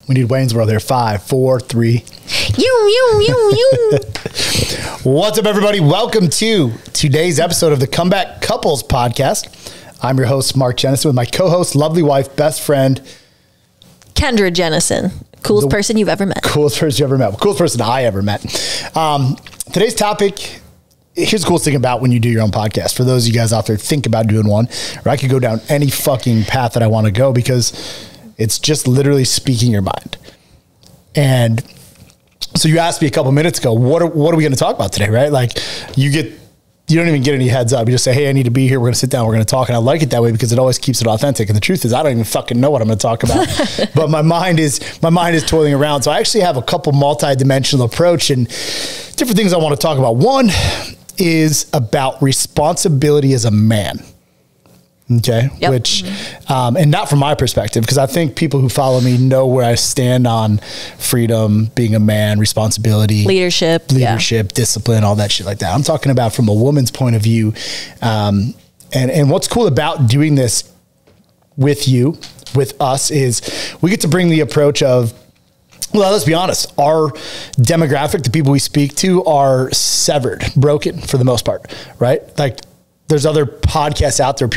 We need Waynesboro there. 5, 4, 3. You. What's up, everybody? Welcome to today's episode of the Comeback Couples Podcast. I'm your host, Mark Jennison, with my co-host, lovely wife, best friend, Kendra Jennison. Coolest person you've ever met. Coolest person you ever met. Coolest person I ever met. Today's topic, here's the coolest thing about when you do your own podcast. For those of you guys out there, think about doing one, or I could go down any fucking path that I want to go because it's just literally speaking your mind. And so you asked me a couple minutes ago, what are we going to talk about today, right? Like you don't even get any heads up. You just say, hey, I need to be here. We're going to sit down. We're going to talk. And I like it that way because it always keeps it authentic. And the truth is I don't even fucking know what I'm going to talk about, but my mind is toiling around. So I actually have a couple multi-dimensional approach and different things I want to talk about. One is about responsibility as a man. Okay. Yep. Which, and not from my perspective, because I think people who follow me know where I stand on freedom, being a man, responsibility, leadership, discipline, all that shit like that. I'm talking about from a woman's point of view. And what's cool about doing this with you, with us, is we get to bring the approach of, well, let's be honest, our demographic, the people we speak to are severed, broken for the most part, right? Like, there's other podcasts out there.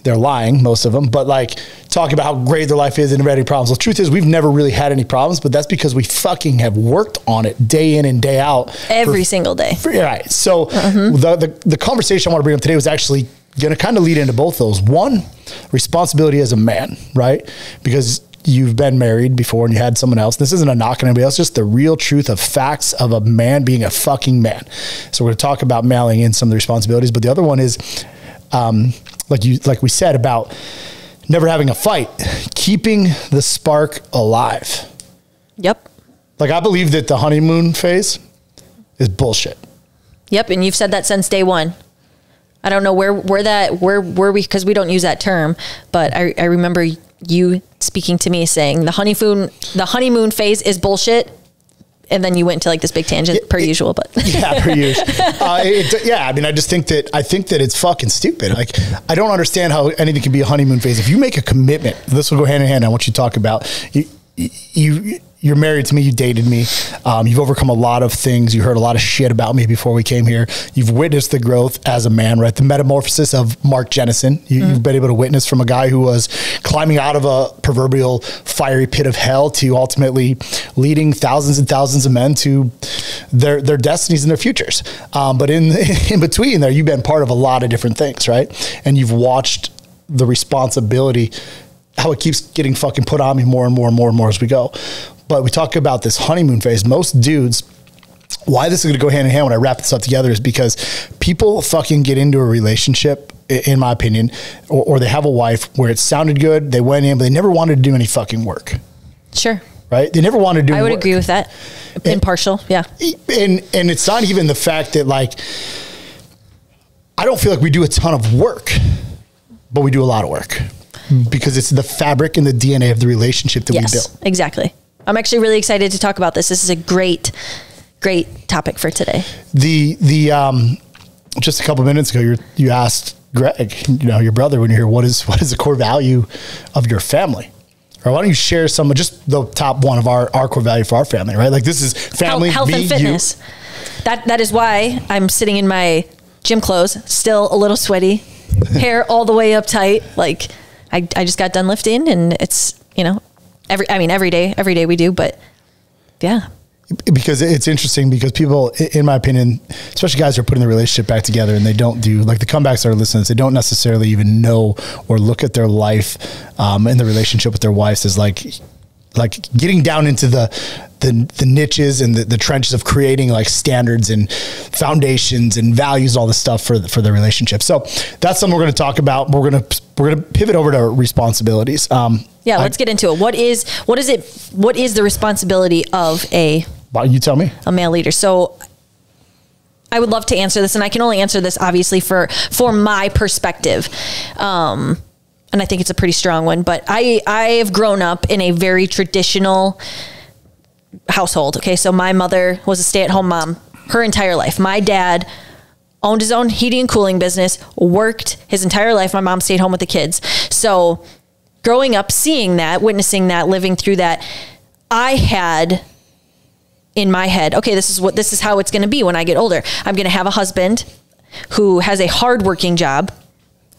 They're lying, most of them, but like talking about how great their life is and never had any problems. The truth is we've never really had any problems, but that's because we fucking have worked on it day in and day out. Every single day. Right. So the conversation I want to bring up today was actually going to kind of lead into both those. One, responsibility as a man, right? Because you've been married before and you had someone else. This isn't a knock on anybody else, just the real truth of facts of a man being a fucking man. So we're going to talk about mailing in some of the responsibilities, but the other one is, like we said, about never having a fight, keeping the spark alive. Yep. Like I believe that the honeymoon phase is bullshit. Yep. And you've said that since day one. I don't know where we, because we don't use that term, but I remember you speaking to me saying the honeymoon phase is bullshit. And then you went to like this big tangent per usual, but yeah, per usual. I mean, I think that it's fucking stupid. Like, I don't understand how anything can be a honeymoon phase. If you make a commitment, this will go hand in hand. I want you to talk about you're married to me. You dated me. You've overcome a lot of things. You heard a lot of shit about me before we came here. You've witnessed the growth as a man, right? The metamorphosis of Mark Jennison. You've been able to witness from a guy who was climbing out of a proverbial fiery pit of hell to ultimately leading thousands and thousands of men to their destinies and their futures. But in between there, you've been part of a lot of different things, right? And you've watched the responsibility, how it keeps getting fucking put on me more and more and more and more as we go. But we talk about this honeymoon phase. Most dudes, why this is going to go hand in hand when I wrap this up together is because people fucking get into a relationship, in my opinion, or they have a wife where it sounded good. They went in, but they never wanted to do any fucking work. Sure. Right? They never wanted to do I would agree with that. Impartial. Yeah. And it's not even the fact that like, I don't feel like we do a ton of work, but we do a lot of work because it's the fabric and the DNA of the relationship that we built. Exactly. I'm actually really excited to talk about this. This is a great topic for today. Just a couple of minutes ago, you asked Greg, your brother, when you're here, what is the core value of your family? Or why don't you share some of just the top one of our core value for our family, right? Like this is family, health and fitness. That is why I'm sitting in my gym clothes, still a little sweaty, hair all the way up tight. Like I just got done lifting and it's, every day we do, but yeah. Because it's interesting because people, in my opinion, especially guys who are putting the relationship back together and they don't do, like the comebacks that are listening, they don't necessarily even know or look at their life and the relationship with their wives as like getting down into the niches and the trenches of creating like standards and foundations and values, all this stuff for the relationship. So that's something we're going to talk about. We're going to pivot over to responsibilities. Let's get into it. What is the responsibility of you tell me, a male leader? So I would love to answer this, and I can only answer this obviously for my perspective. And I think it's a pretty strong one, but I have grown up in a very traditional household. Okay. So my mother was a stay-at-home mom her entire life. My dad owned his own heating and cooling business, worked his entire life. My mom stayed home with the kids. So growing up, seeing that, witnessing that, living through that, I had in my head, okay, this is how it's going to be when I get older. I'm going to have a husband who has a hardworking job.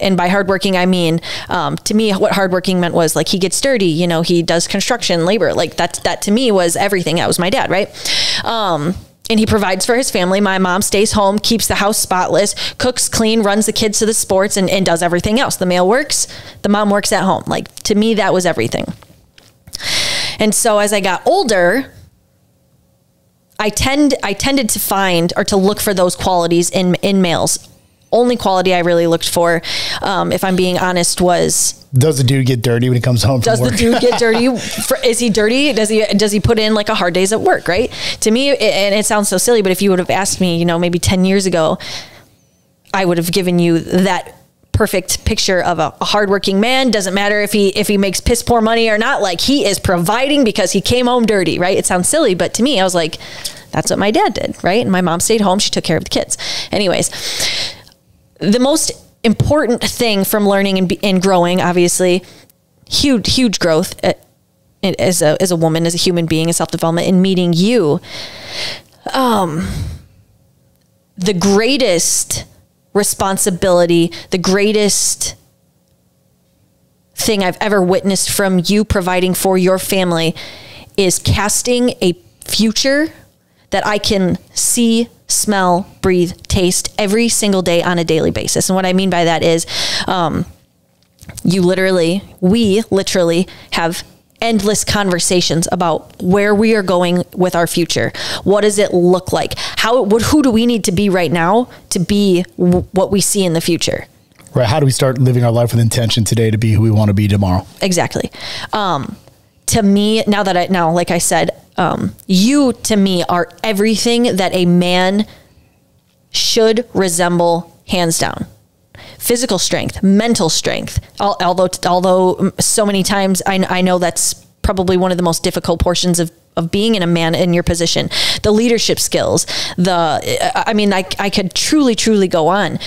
And by hardworking, I mean, to me, what hardworking meant was like, he gets dirty, you know, he does construction, labor, like that to me was everything. That was my dad. Right. And he provides for his family. My mom stays home, keeps the house spotless, cooks, clean, runs the kids to the sports, and does everything else. The male works, the mom works at home. Like, to me, that was everything. And so as I got older, I tended to find or to look for those qualities in males. Only quality I really looked for, if I'm being honest, was, does the dude get dirty when he comes home from work? Does the dude get dirty? Is he dirty? Does he put in like a hard days at work? Right. To me, and it sounds so silly, but if you would have asked me, you know, maybe 10 years ago, I would have given you that perfect picture of a hardworking man. Doesn't matter if he makes piss poor money or not. Like, he is providing because he came home dirty. Right. It sounds silly, but to me, I was like, that's what my dad did. Right. And my mom stayed home. She took care of the kids. Anyways, the most important thing from learning and growing, obviously, huge growth as a woman, as a human being, in self-development, and meeting you. The greatest responsibility, the greatest thing I've ever witnessed from you providing for your family is casting a future that I can see, smell, breathe, taste every single day on a daily basis. And what I mean by that is, we literally have endless conversations about where we are going with our future. What does it look like? Who do we need to be right now to be what we see in the future? Right. How do we start living our life with intention today to be who we want to be tomorrow? Exactly. To me, like I said, you to me are everything that a man should resemble, hands down. Physical strength, mental strength. Although so many times I know that's probably one of the most difficult portions of being in a man in your position. The leadership skills, I could truly go on.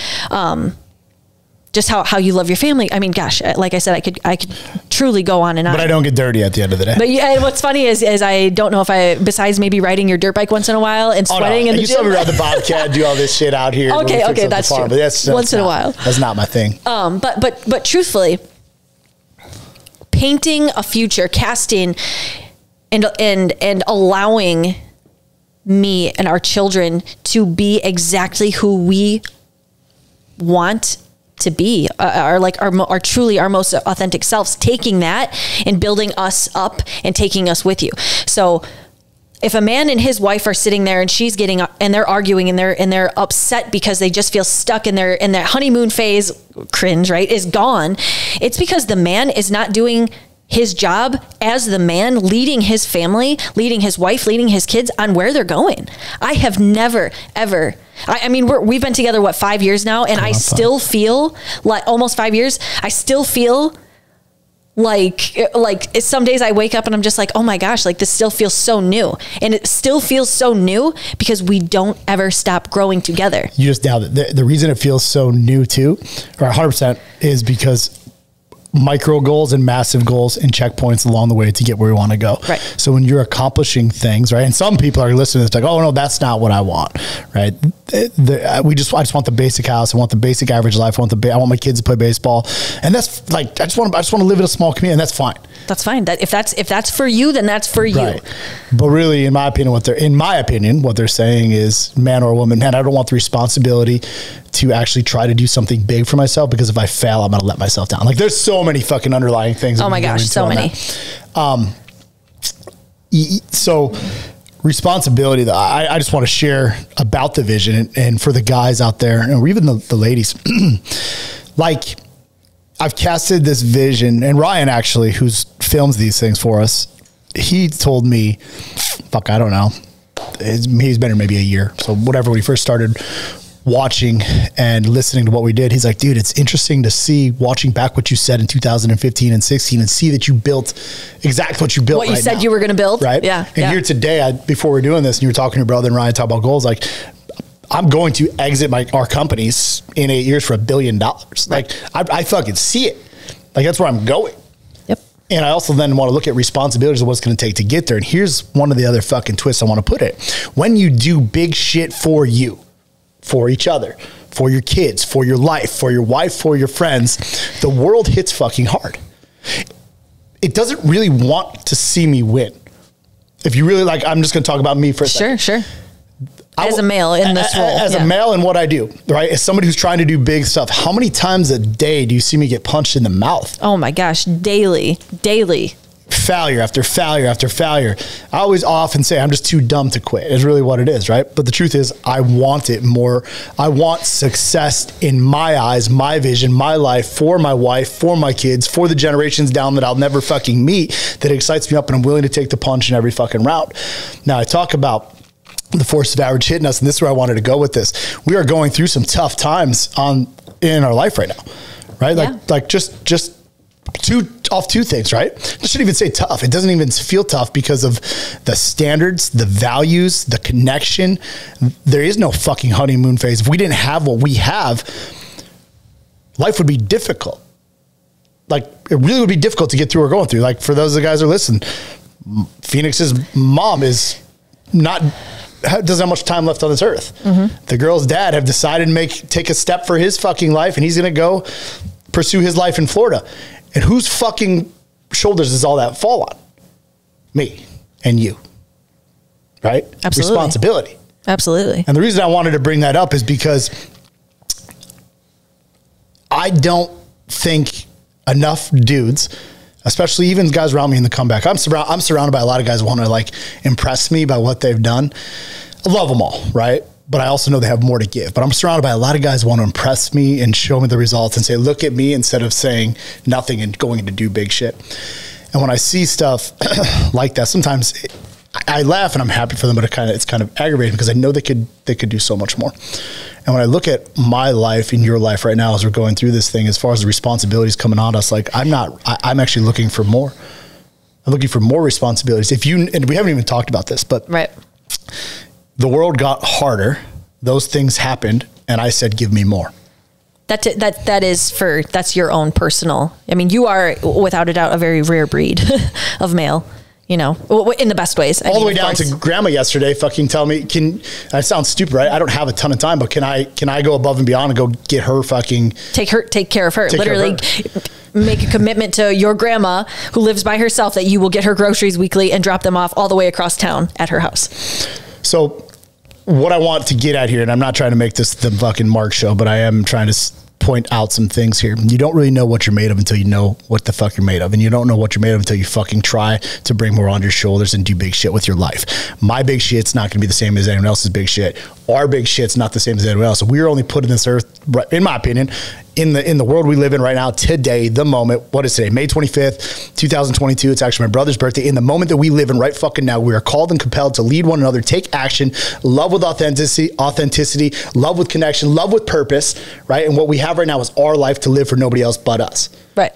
Just how you love your family. I mean, gosh, like I said, I could truly go on and on. But I don't get dirty at the end of the day. But yeah, what's funny is I don't know if besides maybe riding your dirt bike once in a while and sweating in the gym. You saw me ride the Bobcat, do all this shit out here. Okay, that's true. But that's once in a while. That's not my thing. But truthfully, painting a future, casting, and allowing me and our children to be exactly who we want to be, are truly our most authentic selves, taking that and building us up and taking us with you. So if a man and his wife are sitting there and she's getting up and they're arguing and they're upset because they just feel stuck in their honeymoon phase, cringe, right, is gone, it's because the man is not doing his job as the man, leading his family, leading his wife, leading his kids on where they're going. I have never, ever, we've been together, 5 years now? And I still feel like, almost 5 years, I still feel like some days I wake up and I'm just like, oh my gosh, like this still feels so new. And it still feels so new because we don't ever stop growing together. You just nailed it. The reason it feels so new too, or 100%, is because micro goals and massive goals and checkpoints along the way to get where we want to go. Right. So when you're accomplishing things, right, and some people are listening to this like, oh no, that's not what I want, right? I just want the basic house. I want the basic average life. I want my kids to play baseball, and that's like I just want to live in a small community, and that's fine. That's fine. That if that's for you, then that's for you. Right. But really, in my opinion, what they're saying is, man or woman, man, I don't want the responsibility to actually try to do something big for myself, because if I fail, I'm going to let myself down. Like, there's so many fucking underlying things. Oh my gosh, so many. So responsibility, though, I just want to share about the vision, and for the guys out there, or even the ladies, like, I've casted this vision, and Ryan actually, who films these things for us, he told me, I don't know, he's been here maybe a year. So whatever, when he first started watching and listening to what we did, he's like, dude, it's interesting to see, watching back what you said in 2015 and 16, and see that you built exactly what you built. What you said you were going to build. Right. Yeah. And here today, before we're doing this, and you were talking to your brother and Ryan, talk about goals, like, I'm going to exit our companies in 8 years for $1 billion. Like, I fucking see it. Like, that's where I'm going. Yep. And I also then want to look at responsibilities of what's going to take to get there. And here's one of the other fucking twists I want to put it. When you do big shit for you, for each other, for your kids, for your life, for your wife, for your friends, the world hits fucking hard. It doesn't really want to see me win. If you really like, I'm just going to talk about me for a second. Sure. As a male in this role. As a male in what I do, right? As somebody who's trying to do big stuff, how many times a day do you see me get punched in the mouth? Oh my gosh, daily. Failure after failure after failure. I always often say I'm just too dumb to quit is really what it is, right? But the truth is I want it more. I want success in my eyes, my vision, my life, for my wife, for my kids, for the generations down that I'll never fucking meet, that excites me up and I'm willing to take the punch in every fucking route. Now I talk about the force of average hitting us, and this is where I wanted to go with this. We are going through some tough times in our life right now, right? Like just two things, right? I shouldn't even say tough. It doesn't even feel tough because of the standards, the values, the connection. There is no fucking honeymoon phase. If we didn't have what we have, life would be difficult. Like it really would be difficult to get through what we're going through. Like for those of the guys who listen, Phoenix's mom doesn't have much time left on this earth. Mm-hmm. The girl's dad have decided to take a step for his fucking life, and he's going to go pursue his life in Florida. And whose fucking shoulders does all that fall on? Me and you, right? Absolutely. Responsibility. Absolutely. And the reason I wanted to bring that up is because I don't think enough dudes, especially even guys around me in the comeback. I'm surrounded by a lot of guys who want to like impress me by what they've done. I love them all, right? But I also know they have more to give. But I'm surrounded by a lot of guys who want to impress me and show me the results and say, look at me, instead of saying nothing and going to do big shit. And when I see stuff like that, sometimes I laugh and I'm happy for them, but it's kind of aggravating because I know they could do so much more. And when I look at my life and your life right now as we're going through this thing, as far as the responsibilities coming on us, like I'm actually looking for more. I'm looking for more responsibilities. And we haven't even talked about this, but right. The world got harder. Those things happened. And I said, give me more. That's your own personal. I mean, you are without a doubt a very rare breed of male, you know, in the best ways. All the way down to grandma yesterday, fucking tell me, that sounds stupid, right? I don't have a ton of time, but can I go above and beyond and go get her fucking take care of her, literally make a commitment to your grandma who lives by herself that you will get her groceries weekly and drop them off all the way across town at her house. So what I want to get at here, and I'm not trying to make this the fucking Mark show, but I am trying to point out some things here. You don't really know what you're made of until you know what the fuck you're made of. And you don't know what you're made of until you fucking try to bring more on your shoulders and do big shit with your life. My big shit's not going to be the same as anyone else's big shit. Our big shit's not the same as anyone else. So we're only put in this earth, in my opinion, in the world we live in right now, today, the moment. What is today? May 25th, 2022. It's actually my brother's birthday. In the moment that we live in right fucking now, we are called and compelled to lead one another, take action, love with authenticity, love with connection, love with purpose, right? And what we have right now is our life to live for nobody else but us. Right.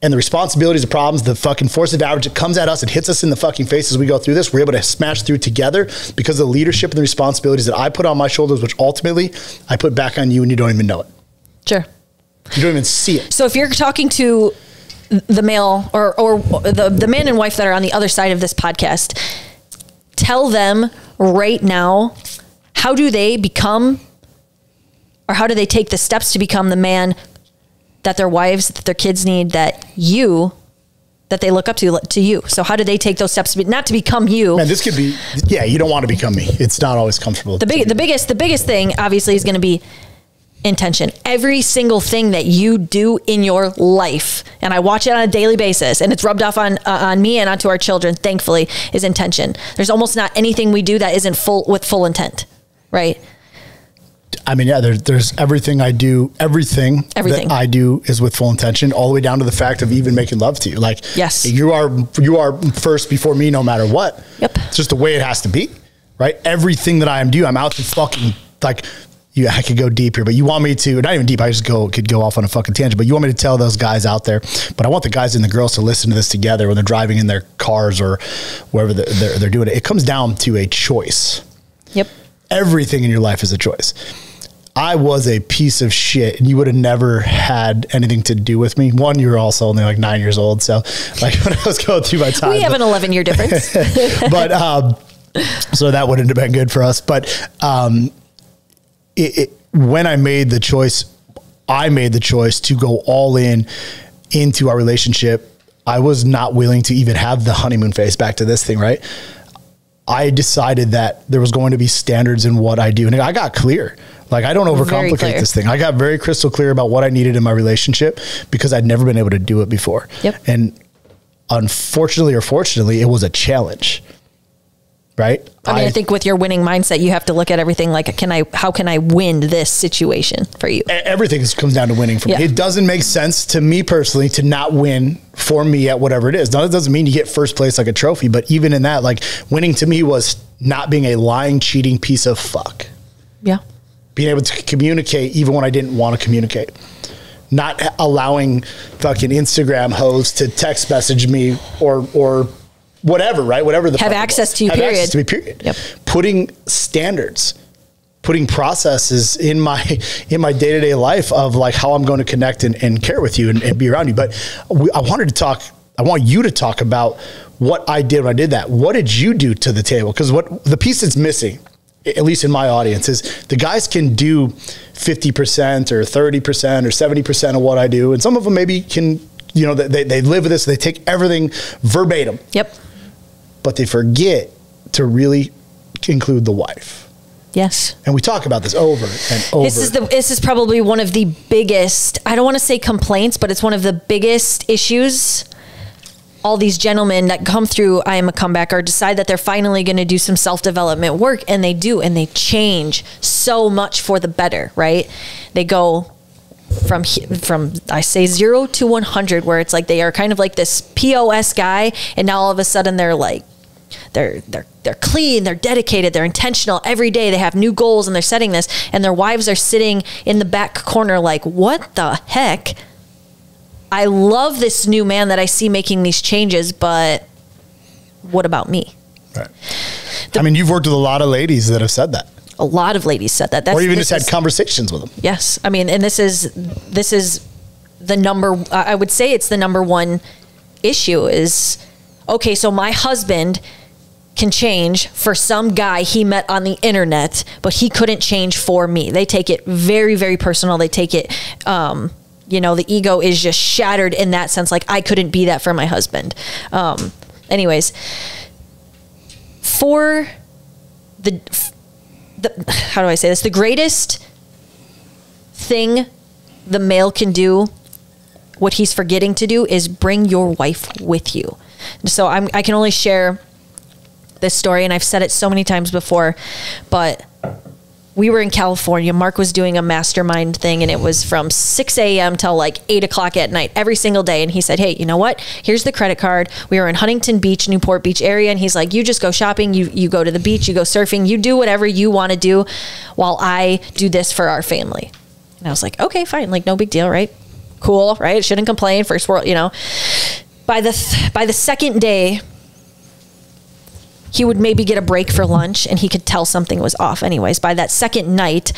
And the responsibilities, the problems, the fucking force of average, it comes at us, it hits us in the fucking face as we go through this. We're able to smash through together because of the leadership and the responsibilities that I put on my shoulders, which ultimately I put back on you and you don't even know it. Sure. You don't even see it. So if you're talking to the male or the man and wife that are on the other side of this podcast, tell them right now, how do they become, or how do they take the steps to become the man that their wives, that their kids need, that they look up to you? So how do they take those steps not to become you? Man, this could be, you don't want to become me. It's not always comfortable. The biggest thing obviously is going to be intention. Every single thing that you do in your life, and I watch it on a daily basis, and it's rubbed off on me and onto our children, thankfully, is intention. There's almost not anything we do that isn't with full intent, right? I mean, there's everything I do, everything that I do is with full intention, all the way down to the fact of even making love to you. Like, yes, you are first before me, no matter what. Yep. It's just the way it has to be, right? Everything that I am I'm out to fucking, like, I could go deep here, but you want me to, not even deep, I just could go off on a fucking tangent, but you want me to tell those guys out there, but I want the guys and the girls to listen to this together when they're driving in their cars or wherever they're doing it. It comes down to a choice. Yep. Everything in your life is a choice. I was a piece of shit and you would have never had anything to do with me. One, you were also only like 9 years old. So like when I was going through my time, we have an 11-year difference, but, so that wouldn't have been good for us. But, when I made the choice to go all into our relationship, I was not willing to even have the honeymoon phase, back to this thing, right? I decided that there was going to be standards in what I do. And I got clear. Like, I don't overcomplicate this thing. I got very crystal clear about what I needed in my relationship because I'd never been able to do it before. Yep. And unfortunately or fortunately, it was a challenge. Right. I mean, I think with your winning mindset, you have to look at everything like, how can I win this situation for you? Everything comes down to winning for me. It doesn't make sense to me personally to not win for me at whatever it is. Now, that doesn't mean you get first place like a trophy, but even in that, like, winning to me was not being a lying, cheating piece of fuck. Yeah. Being able to communicate even when I didn't want to communicate. Not allowing fucking Instagram hoes to text message me or whatever, right? Whatever the have access to you, period. Access to me, period. Yep. Putting standards, putting processes in my day-to-day life of like how I'm going to connect and care with you and be around you. But I want you to talk about what I did when I did that. What did you do to the table? Because what the piece that's missing, at least in my audience, is the guys can do 50% or 30% or 70% of what I do. And some of them maybe can, you know, they live with this. They take everything verbatim. Yep. But they forget to really include the wife. Yes. And we talk about this over and over. This is probably one of the biggest, I don't want to say complaints, but it's one of the biggest issues. All these gentlemen that come through I Am a Comeback or decide that they're finally going to do some self-development work, and they do, and they change so much for the better, right? They go from I say 0 to 100, where it's like they are kind of like this POS guy, and now all of a sudden they're like, they're clean, they're dedicated, they're intentional every day. They have new goals and they're setting this, and their wives are sitting in the back corner like, what the heck? I love this new man that I see making these changes, but what about me? Right. I mean, you've worked with a lot of ladies that have said that. A lot of ladies said that. Or even just had conversations with them. Yes. I mean, and this is the number, I would say it's the number one issue is, okay, so my husband can change for some guy he met on the internet, but he couldn't change for me. They take it very, very personal. They take it, you know, the ego is just shattered in that sense. Like, I couldn't be that for my husband. Anyways, for the how do I say this? The greatest thing the male can do, what he's forgetting to do, is bring your wife with you. So I can only share this story, and I've said it so many times before, but we were in California. Mark was doing a mastermind thing, and it was from 6 a.m. till like 8 o'clock at night every single day. And he said, hey, you know what? Here's the credit card. We were in Huntington Beach, Newport Beach area. And he's like, you just go shopping. You go to the beach, you go surfing, you do whatever you want to do while I do this for our family. And I was like, okay, fine. Like, no big deal, right? Cool, right? Shouldn't complain. First world, you know. By the second day, he would maybe get a break for lunch, and he could tell something was off. Anyways, by that second night,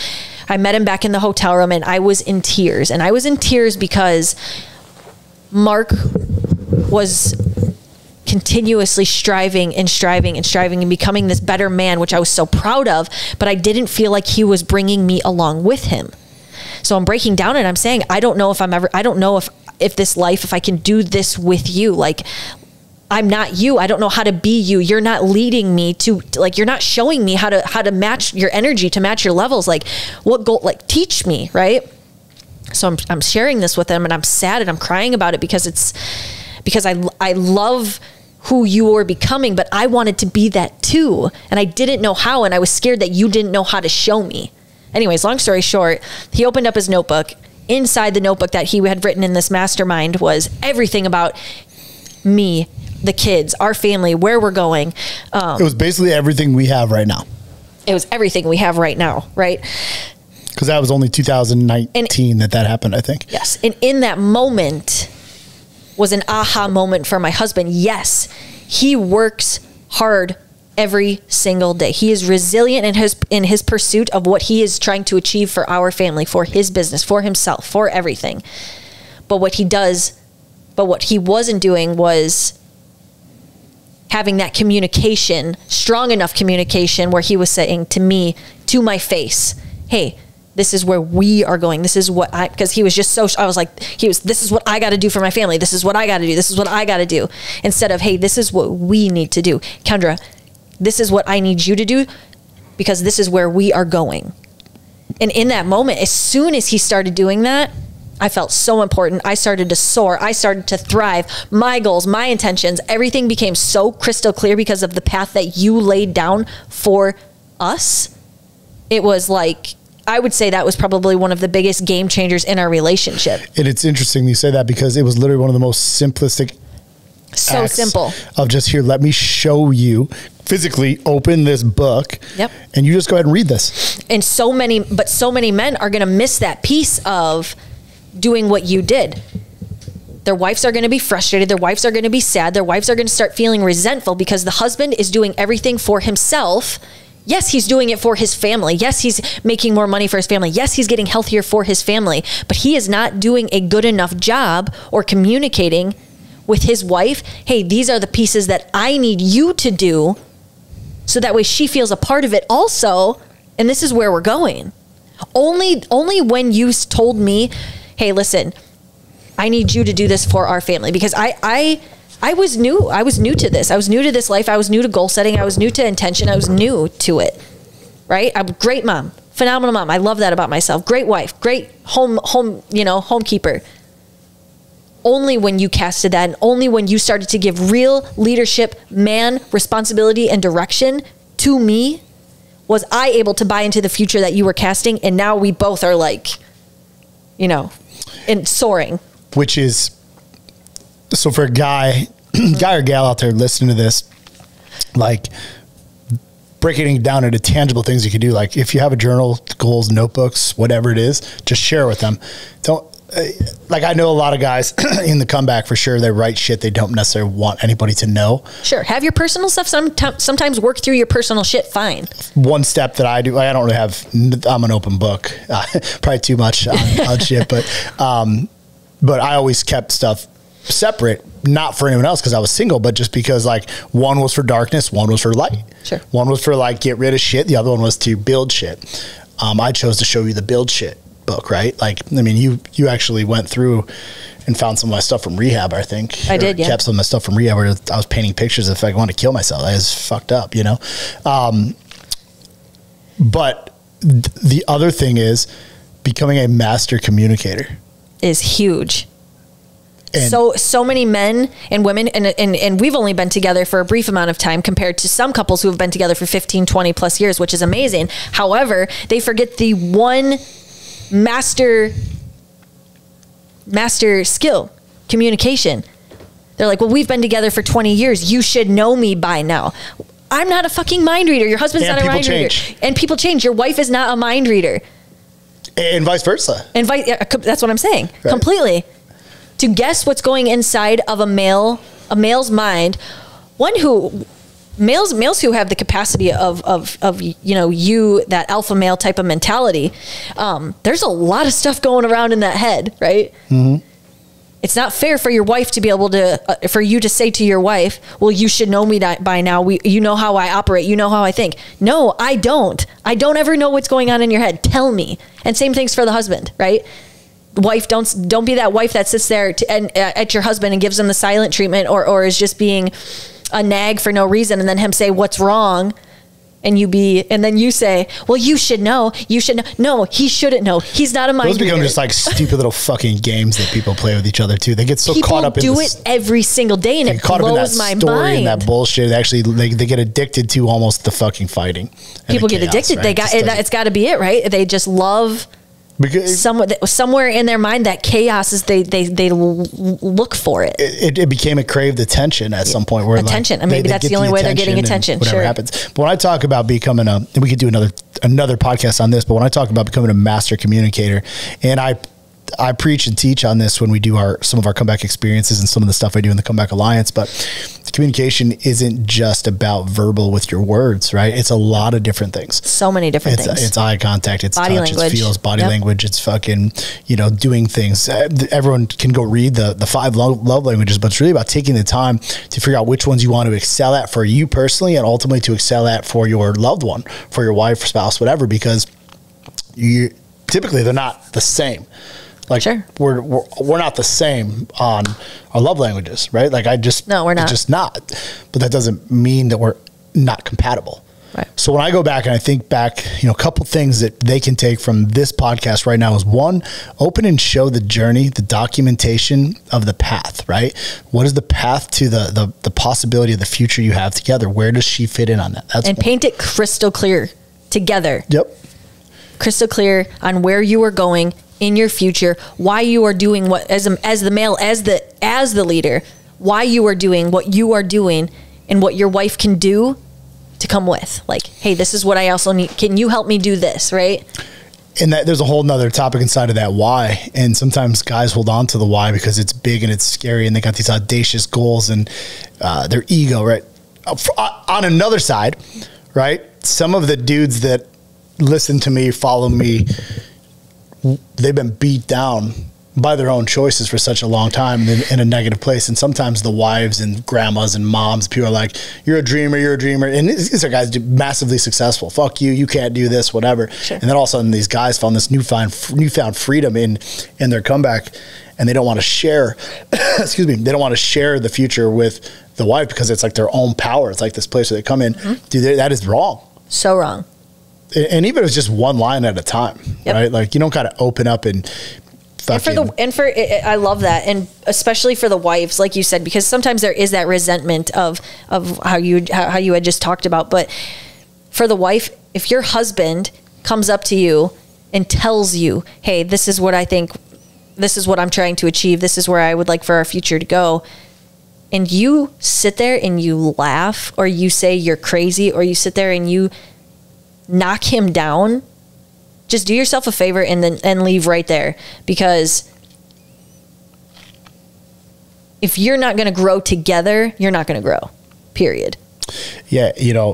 I met him back in the hotel room, and I was in tears. And I was in tears because Mark was continuously striving and becoming this better man, which I was so proud of, but I didn't feel like he was bringing me along with him. So I'm breaking down and I'm saying, I don't know if this life, if I can do this with you. Like, I'm not you. I don't know how to be you. You're not leading me to, like, you're not showing me how to match your energy, to match your levels. Like, what goal, like, teach me, right? So I'm sharing this with him, and I'm sad and I'm crying about it because I love who you were becoming, but I wanted to be that too. And I didn't know how, and I was scared that you didn't know how to show me. Anyways, long story short, he opened up his notebook. Inside the notebook that he had written in this mastermind was everything about me, the kids, our family, where we're going. It was basically everything we have right now. It was everything we have right now, right? Because that was only 2019 that happened, I think. Yes. And in that moment was an aha moment for my husband. Yes, he works hard every single day. He is resilient in his pursuit of what he is trying to achieve for our family, for his business, for himself, for everything. But what he wasn't doing was having that communication, strong enough communication, where he was saying to me, to my face, hey, this is where we are going. This is what because he was just so, I was like, this is what I got to do for my family. This is what I got to do. This is what I got to do. Instead of, hey, this is what we need to do. Kendra, this is what I need you to do because this is where we are going. And in that moment, as soon as he started doing that, I felt so important. I started to soar. I started to thrive. My goals, my intentions, everything became so crystal clear because of the path that you laid down for us. It was like, I would say that was probably one of the biggest game changers in our relationship. And it's interesting you say that because it was literally one of the most simplistic so simple of just here, let me show you, physically open this book. Yep. And you just go ahead and read this. And so many men are going to miss that piece of doing what you did. Their wives are going to be frustrated. Their wives are going to be sad. Their wives are going to start feeling resentful because the husband is doing everything for himself. Yes, he's doing it for his family. Yes, he's making more money for his family. Yes, he's getting healthier for his family, but he is not doing a good enough job or communicating with his wife. Hey, these are the pieces that I need you to do. So that way she feels a part of it also. And this is where we're going. Only when you told me, hey, listen, I need you to do this for our family, because I was new. I was new to this. I was new to this life. I was new to goal setting. I was new to intention. I was new to it, right? I'm a great mom, phenomenal mom. I love that about myself. Great wife, great homekeeper. Only when you casted that, and only when you started to give real leadership, man, responsibility and direction to me, was I able to buy into the future that you were casting. And now we both are like, and soaring. Which is, so for a guy or gal out there listening to this, like breaking it down into tangible things you can do. Like if you have a journal, goals, notebooks, whatever it is, just share with them. Like I know a lot of guys in the comeback for sure, they write shit they don't necessarily want anybody to know. Sure. Have your personal stuff. Sometimes work through your personal shit. Fine. One step that I do, I don't really have, I'm an open book, probably too much on shit, but I always kept stuff separate, not for anyone else because I was single, but just because like one was for darkness, one was for light. Sure. One was for like get rid of shit. The other one was to build shit. I chose to show you the build shit book, right? Like, I mean, you actually went through and found some of my stuff from rehab, I think. I did, yeah. Kept some of my stuff from rehab where I was painting pictures if I wanted to kill myself. I was fucked up, But the other thing is becoming a master communicator. Is huge. And so many men and women, and we've only been together for a brief amount of time compared to some couples who have been together for 15, 20 plus years, which is amazing. However, they forget the one master skill, communication. They're like, well, we've been together for 20 years. You should know me by now. I'm not a fucking mind reader. Your husband's not a mind reader. And people change. Your wife is not a mind reader. And vice versa. That's what I'm saying. Right. Completely. To guess what's going inside of a male's mind, males who have the capacity of that alpha male type of mentality, there's a lot of stuff going around in that head, right? Mm-hmm. It's not fair for your wife to be able to, for you to say to your wife, well, you should know me by now. You know how I operate. You know how I think. No, I don't. I don't ever know what's going on in your head. Tell me. And same things for the husband, right? Wife, don't be that wife that sits there at your husband and gives him the silent treatment or is just being a nag for no reason, and then him say what's wrong, and then you say, well, you should know. No, he shouldn't know. He's not a mind reader. Those become just like stupid little fucking games that people play with each other too. They get so caught up in it every single day, and it blows my mind. And that bullshit. They get addicted to almost the fucking fighting. People get addicted. Right? It's got to be it, right? They just love. Because somewhere in their mind, that chaos is they look for it. It became a craved attention at some point. Where attention, and maybe that's the only way they're getting attention. Whatever happens. But when I talk about becoming we could do another podcast on this. But when I talk about becoming a master communicator, and I preach and teach on this when we do some of our comeback experiences and some of the stuff I do in the Comeback Alliance, but communication isn't just about verbal with your words, right? It's a lot of different things. So many different things. It's eye contact, it's body touch, language. It's feels, body language, it's fucking, doing things. Everyone can go read the 5 love languages, but it's really about taking the time to figure out which ones you want to excel at for you personally, and ultimately to excel at for your loved one, for your wife, spouse, whatever, because typically they're not the same. Like sure. we're not the same on our love languages, right? Like no, we're not. Just not. But that doesn't mean that we're not compatible. Right. So when I go back and I think back, a couple things that they can take from this podcast right now is, one, open and show the journey, the documentation of the path, right? What is the path to the possibility of the future you have together? Where does she fit in on that? And paint it crystal clear together. Yep. Crystal clear on where you are going in your future, why you are doing what, as the male, as the leader, why you are doing what you are doing, and what your wife can do to come with. Like, hey, this is what I also need. Can you help me do this, right? And that there's a whole nother topic inside of that why. And sometimes guys hold on to the why because it's big and it's scary and they got these audacious goals and their ego, right? On another side, right? Some of the dudes that listen to me, follow me, they've been beat down by their own choices for such a long time in a negative place. And sometimes the wives and grandmas and moms, people are like, you're a dreamer. And these are guys massively successful. Fuck you. You can't do this, whatever. Sure. And then all of a sudden these guys found this newfound freedom in their comeback, and they don't want to share, excuse me, they don't want to share the future with the wife because it's like their own power. It's like this place where they come in. Mm-hmm. Dude, that is wrong. So wrong. And even if it's just one line at a time, yep. Right? Like, you don't got to open up and fucking. I love that. And especially for the wives, like you said, because sometimes there is that resentment of how you had just talked about. But for the wife, if your husband comes up to you and tells you, hey, this is what I think, this is what I'm trying to achieve, this is where I would like for our future to go, and you sit there and you laugh, or you say you're crazy, or you sit there and you knock him down, just do yourself a favor and leave right there. Because if you're not going to grow together, you're not going to grow, period. Yeah.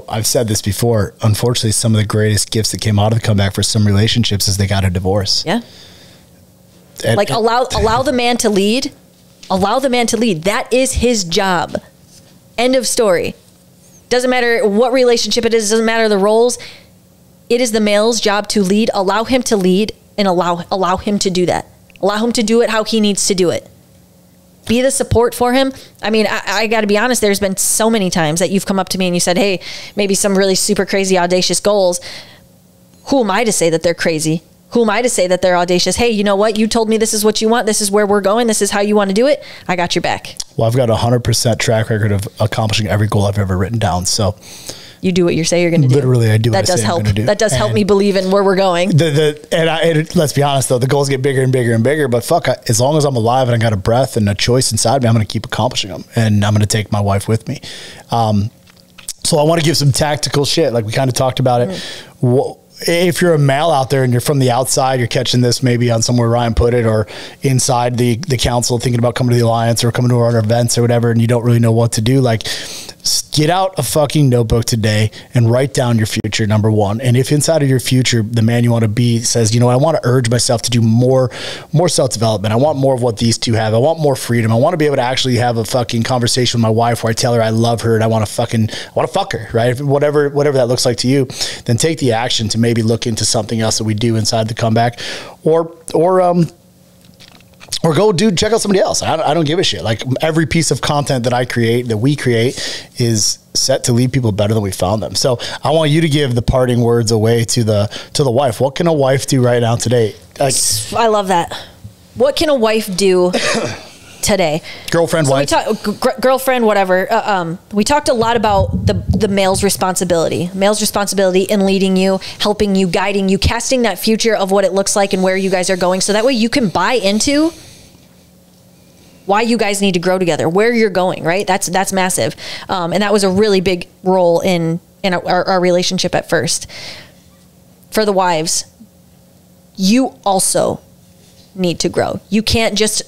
I've said this before. Unfortunately, some of the greatest gifts that came out of the comeback for some relationships is they got a divorce. Yeah. Allow the man to lead. Allow the man to lead. That is his job. End of story. Doesn't matter what relationship it is. Doesn't matter the roles. It is the male's job to lead. Allow him to lead, and allow him to do that. Allow him to do it how he needs to do it. Be the support for him. I mean, I got to be honest, there's been so many times that you've come up to me and you said, hey, maybe some really super crazy, audacious goals. Who am I to say that they're crazy? Who am I to say that they're audacious? Hey, you know what? You told me this is what you want. This is where we're going. This is how you want to do it. I got your back. Well, I've got a 100% track record of accomplishing every goal I've ever written down. So you do what you say you're going to do. Literally, I do that what I say I'm going to do. That does help me believe in where we're going. Let's be honest, though, the goals get bigger and bigger and bigger. But fuck, as long as I'm alive and I got a breath and a choice inside me, I'm going to keep accomplishing them. And I'm going to take my wife with me. So I want to give some tactical shit. Like we kind of talked about it. If you're a male out there and you're from the outside, you're catching this maybe on somewhere Ryan put it, or inside the council thinking about coming to the Alliance or coming to our events or whatever, and you don't really know what to do, like get out a fucking notebook today and write down your future, number one. And if inside of your future, the man you want to be says, I want to urge myself to do more self-development. I want more of what these two have. I want more freedom. I want to be able to actually have a fucking conversation with my wife where I tell her I love her and I want to fuck her, right? Whatever that looks like to you, then take the action to maybe look into something else that we do inside the comeback, or go check out somebody else. I don't give a shit. Like every piece of content that we create is set to leave people better than we found them. So I want you to give the parting words away to the wife. What can a wife do right now today? I love that. What can a wife do today? Girlfriend, wife. Girlfriend, whatever. We talked a lot about the male's responsibility in leading you, helping you, guiding you, casting that future of what it looks like and where you guys are going. So that way you can buy into why you guys need to grow together, where you're going, right? That's massive. And that was a really big role in our relationship at first. For the wives, you also need to grow. You can't just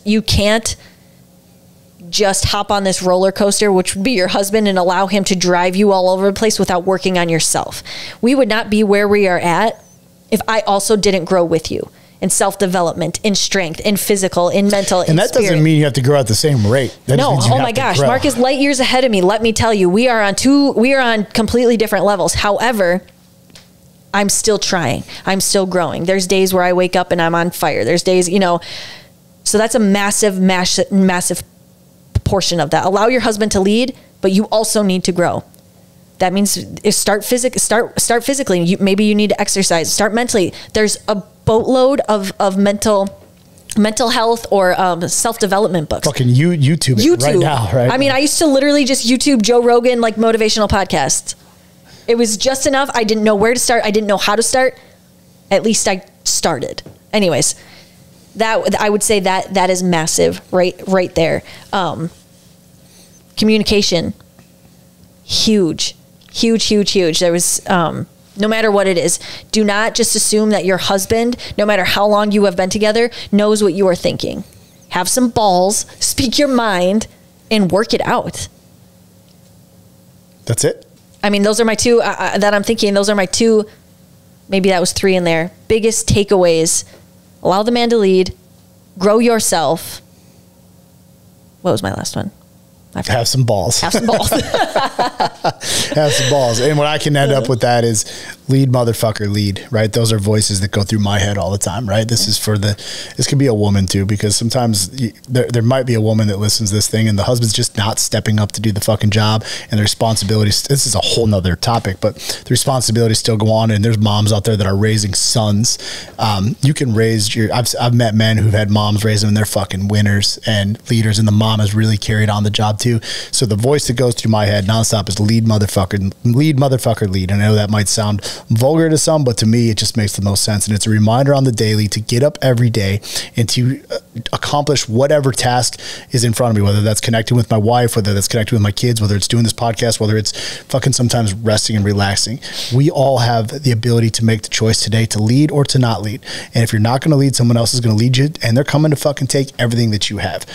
hop on this roller coaster, which would be your husband, and allow him to drive you all over the place without working on yourself. We would not be where we are at if I also didn't grow with you in self-development, in strength, in physical, in mental, and that doesn't mean you have to grow at the same rate. That no, oh my gosh, Mark is light years ahead of me. Let me tell you, we are on completely different levels. However, I'm still trying. I'm still growing. There's days where I wake up and I'm on fire. There's days, so that's a massive portion of that. Allow your husband to lead, but you also need to grow. That means start physically. Maybe you need to exercise. Start mentally. There's a boatload of mental health or self-development books. Fucking YouTube it right now, right? I mean, I used to literally just YouTube Joe Rogan, like motivational podcasts. It was just enough. I didn't know where to start. I didn't know how to start. At least I started. Anyways, that I would say that is massive right there. Communication, huge. There was, no matter what it is, do not just assume that your husband, no matter how long you have been together, knows what you are thinking. Have some balls, speak your mind, and work it out. That's it. I mean, those are my two that I'm thinking. Those are my two, maybe that was three in there. Biggest takeaways. Allow the man to lead. Grow yourself. What was my last one? Have some balls. Have some balls. Have some balls. And what I can end up with that is lead, motherfucker, lead, right? Those are voices that go through my head all the time, right? This could be a woman too, because sometimes there might be a woman that listens to this thing and the husband's just not stepping up to do the fucking job, and the responsibilities, this is a whole nother topic, but the responsibilities still go on, and there's moms out there that are raising sons. You can raise I've met men who've had moms raise them and they're fucking winners and leaders, and the mom has really carried on the job too. So the voice that goes through my head nonstop is lead, motherfucker, lead. And I know that might sound vulgar to some, but to me, it just makes the most sense. And it's a reminder on the daily to get up every day and to accomplish whatever task is in front of me, whether that's connecting with my wife, whether that's connecting with my kids, whether it's doing this podcast, whether it's fucking sometimes resting and relaxing. We all have the ability to make the choice today to lead or to not lead. And if you're not going to lead, someone else is going to lead you, and they're coming to fucking take everything that you have.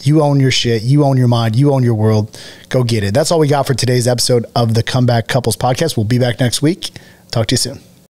You own your shit. You own your mind. You own your world. Go get it. That's all we got for today's episode of the Comeback Couples Podcast. We'll be back next week. Talk to you soon.